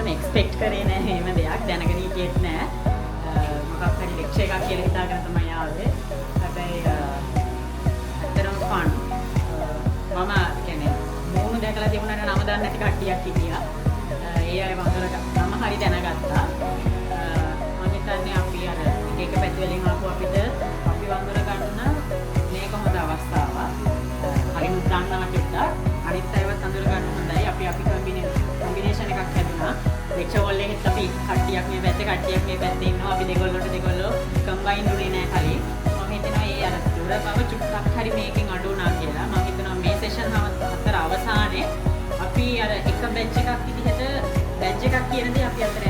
ඇත්තටම එක්ස්පෙක්ට් කරේ නැහැ එහෙම දෙයක් දැනගෙන හිටියෙත් නෑ. මොකක් හරි ලෙක්චර් එකක් කියලා හිතාගෙන තමයි ආවේ. හැබැයි ඇත්තටම ෆන්. මම කියන්නේ මූණු දැකලා තිබුණාට නම දන්නේ නැති කට්ටියක් හිටියා. ඒ අය නම හරි දැනගත්තා. මම හිතන්නේ අපි අර එක පැති වලින් ආපු අපිට අපි වන්දන ගන්න මේක හොඳ අවස්ථාවක්. හරිම උදාහරණයක් විතර අනිත් අයවත් අඳුර ගන්න හොඳයි. අපි කොම්බිනේෂන් එකක් හැදුනා. ලෙක්චර් හෝල් එකෙත් අපි කට්ටියක් මේ පැත්තේ කට්ටියක් මේ පැත්තේ ඉන්නවා. අපි දෙගොල්ලෝ කම්බයින් උනේ නැහැ කලින්. මම හිතනවා ඒ අර දුර බව චුට්ටක් හරි මේකෙන් අඩු වුණා කියලා. මම හිතනවා මේ සෙෂන් හතර අවසානයේ අපි අර එක බැච් එකක් විදිහට බැච් එකක් කියන දේ අපි අතර